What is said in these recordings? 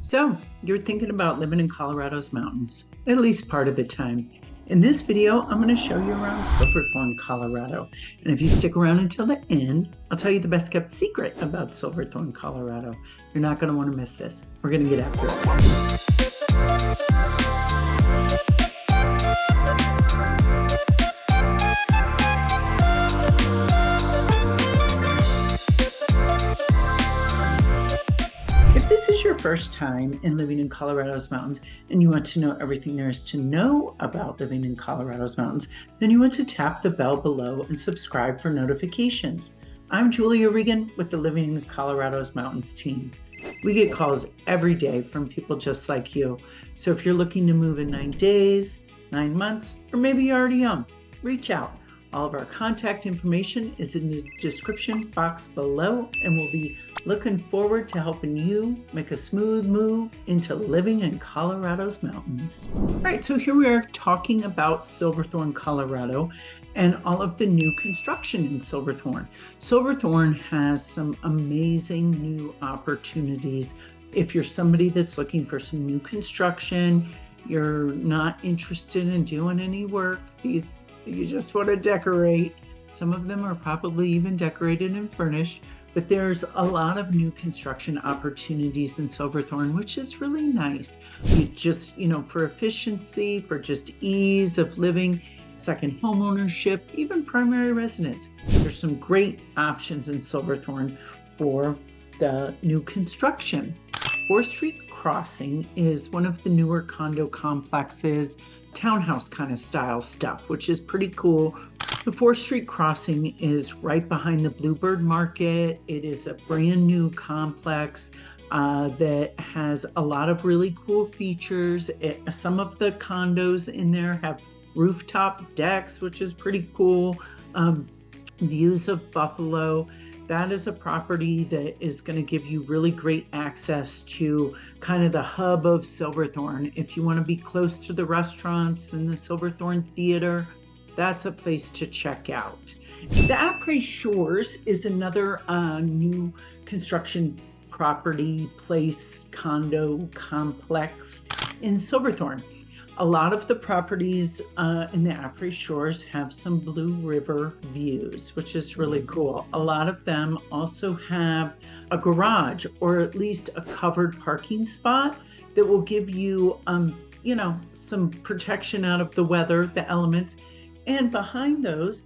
So, you're thinking about living in Colorado's mountains, at least part of the time. In this video, I'm going to show you around Silverthorne, Colorado. And if you stick around until the end, I'll tell you the best kept secret about Silverthorne, Colorado. You're not going to want to miss this. We're going to get after it. If this is your first time in living in Colorado's mountains and you want to know everything there is to know about living in Colorado's mountains, then you want to tap the bell below and subscribe for notifications. I'm Julia Regan with the Living in Colorado's Mountains team. We get calls every day from people just like you. So if you're looking to move in 9 days, 9 months, or maybe you're already young, reach out. All of our contact information is in the description box below, and we'll be looking forward to helping you make a smooth move into living in Colorado's mountains. All right, so here we are talking about Silverthorne, Colorado, and all of the new construction in Silverthorne. Silverthorne has some amazing new opportunities. If you're somebody that's looking for some new construction, you're not interested in doing any work, you just want to decorate. Some of them are probably even decorated and furnished, but there's a lot of new construction opportunities in Silverthorne, which is really nice. You just, for efficiency, for just ease of living, second home ownership, even primary residence. There's some great options in Silverthorne for the new construction. 4th Street Crossing is one of the newer condo complexes, townhouse kind of style stuff, which is pretty cool. The 4th Street Crossing is right behind the Bluebird Market. It is a brand new complex that has a lot of really cool features. Some of the condos in there have rooftop decks, which is pretty cool. Views of Buffalo. That is a property that is going to give you really great access to kind of the hub of Silverthorne. If you want to be close to the restaurants and the Silverthorne Theater, that's a place to check out. The Apres Shores is another new construction property, place, condo complex in Silverthorne. A lot of the properties in the Apres Shores have some Blue River views, which is really cool. A lot of them also have a garage or at least a covered parking spot that will give you, some protection out of the weather, the elements. And behind those,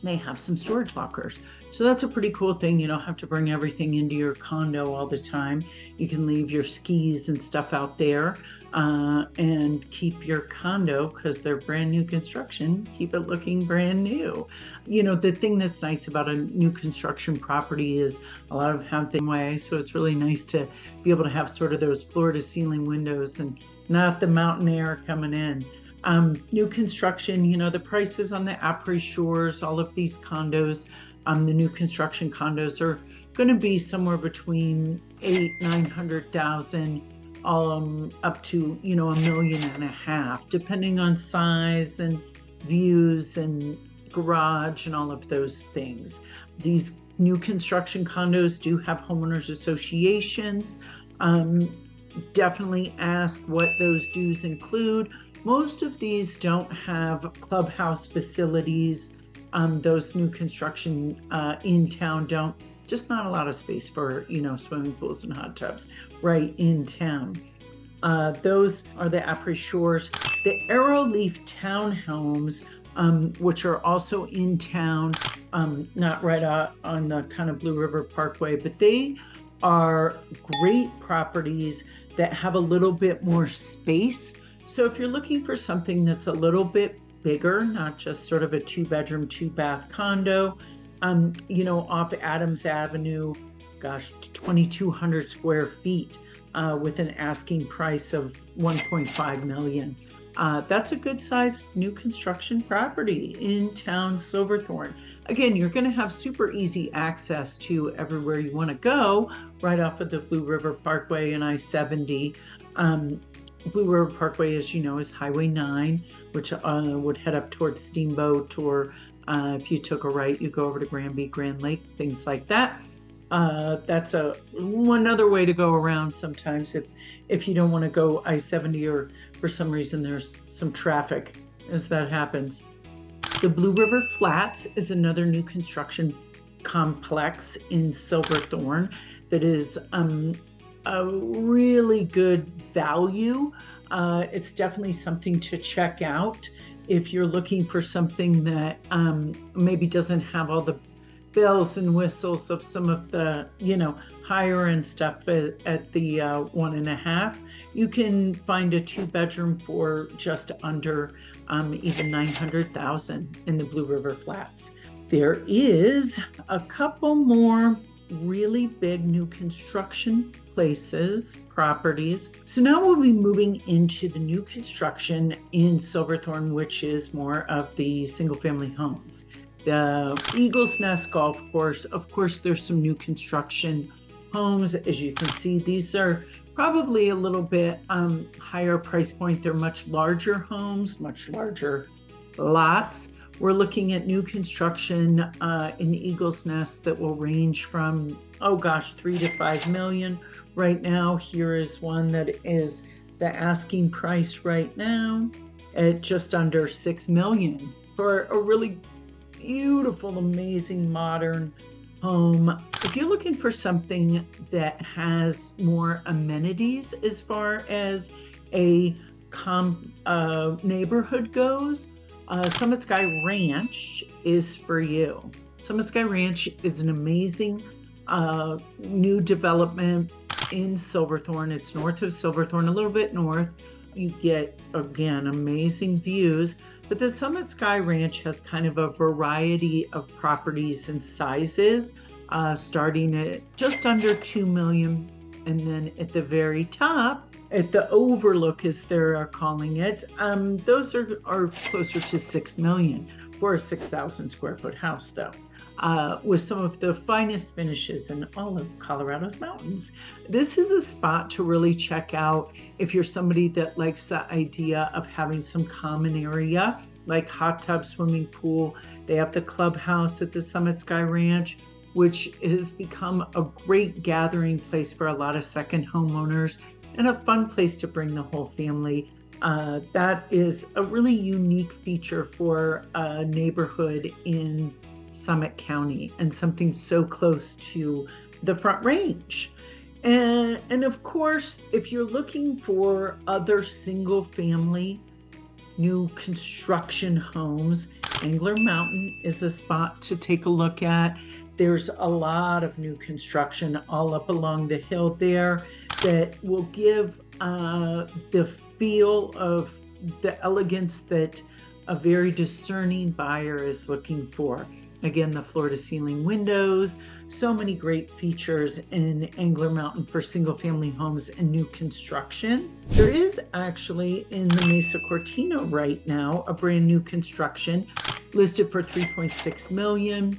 they have some storage lockers. So that's a pretty cool thing. You don't have to bring everything into your condo all the time. You can leave your skis and stuff out there and keep your condo, because they're brand new construction, keep it looking brand new. The thing that's nice about a new construction property is a lot of them have the way. So it's really nice to be able to have sort of those floor to ceiling windows and not the mountain air coming in. New construction, the prices on the Apres Shores, all of these condos, the new construction condos are going to be somewhere between $800,000-900,000, up to, $1.5 million, depending on size and views and garage and all of those things. These new construction condos do have homeowners associations. Definitely ask what those dues include. Most of these don't have clubhouse facilities. Those new construction in town don't. Just not a lot of space for, swimming pools and hot tubs right in town. Those are the Apres Shores. The ArrowLeaf townhomes, which are also in town, not right out on the kind of Blue River Parkway, but they are great properties that have a little bit more space. So if you're looking for something that's a little bit bigger, not just sort of a 2-bedroom, 2-bath condo, off Adams Avenue, 2,200 square feet with an asking price of $1.5 million. That's a good sized new construction property in town Silverthorne. Again, you're going to have super easy access to everywhere you want to go right off of the Blue River Parkway and I-70. Blue River Parkway, as you know, is Highway 9, which would head up towards Steamboat, or if you took a right, you go over to Granby, Grand Lake, things like that. That's one other way to go around sometimes if you don't want to go I-70 or for some reason there's some traffic as that happens. The Blue River Flats is another new construction complex in Silverthorne that is a really good value. It's definitely something to check out if you're looking for something that maybe doesn't have all the bells and whistles of some of the, higher end stuff at the 1.5. You can find a 2-bedroom for just under even $900,000 in the Blue River Flats. There is a couple more really big new construction properties. So now we'll be moving into the new construction in Silverthorne, which is more of the single family homes. The Eagle's Nest Golf Course, of course, there's some new construction homes. As you can see, these are probably a little bit higher price point. They're much larger homes, much larger lots. We're looking at new construction in Eagle's Nest that will range from, $3 to $5 million. Right now, here is one that is the asking price right now at just under $6 million for a really beautiful, amazing, modern home. If you're looking for something that has more amenities as far as a neighborhood goes, Summit Sky Ranch is for you. Summit Sky Ranch is an amazing new development in Silverthorne. It's north of Silverthorne, a little bit north. You get, again, amazing views. But the Summit Sky Ranch has kind of a variety of properties and sizes, starting at just under $2 million. And then at the very top, at the overlook, as they're calling it, those are closer to $6 million for a 6,000 square foot house, though, with some of the finest finishes in all of Colorado's mountains. This is a spot to really check out if you're somebody that likes the idea of having some common area, like hot tub, swimming pool. They have the clubhouse at the Summit Sky Ranch, which has become a great gathering place for a lot of second homeowners and a fun place to bring the whole family. That is a really unique feature for a neighborhood in Summit County and something so close to the Front Range. And of course, if you're looking for other single family new construction homes, Angler Mountain is a spot to take a look at. There's a lot of new construction all up along the hill there that will give the feel of the elegance that a very discerning buyer is looking for. Again, the floor-to-ceiling windows, so many great features in Angler Mountain for single-family homes and new construction. There is actually in the Mesa Cortina right now a brand new construction listed for $3.6 million.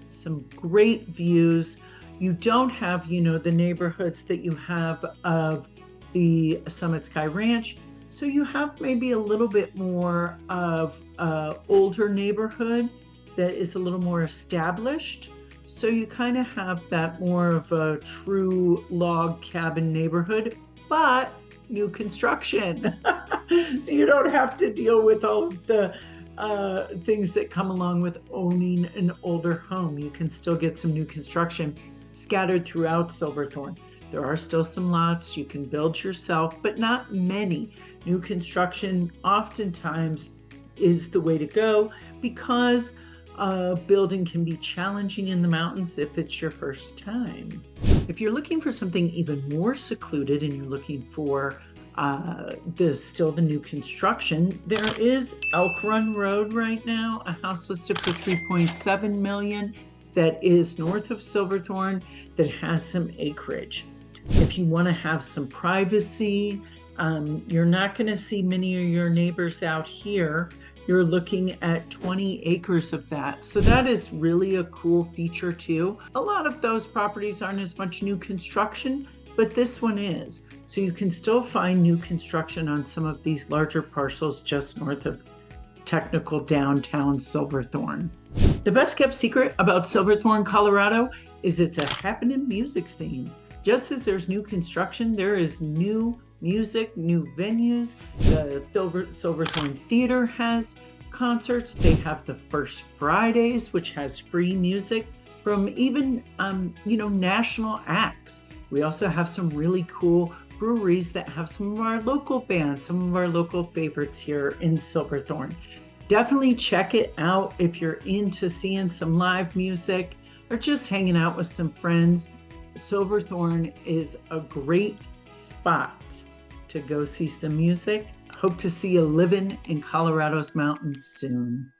Some great views. You don't have, the neighborhoods that you have of the Summit Sky Ranch. So you have maybe a little bit more of older neighborhood that is a little more established. So you kind of have that more of a true log cabin neighborhood, but new construction. So you don't have to deal with all of the things that come along with owning an older home. You can still get some new construction scattered throughout Silverthorne. There are still some lots you can build yourself, but not many. New construction oftentimes is the way to go because building can be challenging in the mountains if it's your first time. If you're looking for something even more secluded and you're looking for the new construction, there is Elk Run Road right now, a house listed for $3.7 million that is north of Silverthorne that has some acreage. If you want to have some privacy, you're not going to see many of your neighbors out here. You're looking at 20 acres of that. So that is really a cool feature too. A lot of those properties aren't as much new construction, but this one is. So you can still find new construction on some of these larger parcels just north of technical downtown Silverthorne. The best kept secret about Silverthorne, Colorado is it's a happening music scene. Just as there's new construction, there is new music, new venues. The Silverthorne Theater has concerts. They have the First Fridays, which has free music from even, national acts. We also have some really cool breweries that have some of our local bands, some of our local favorites here in Silverthorne. Definitely check it out if you're into seeing some live music or just hanging out with some friends. Silverthorne is a great spot to go see some music. Hope to see you living in Colorado's mountains soon.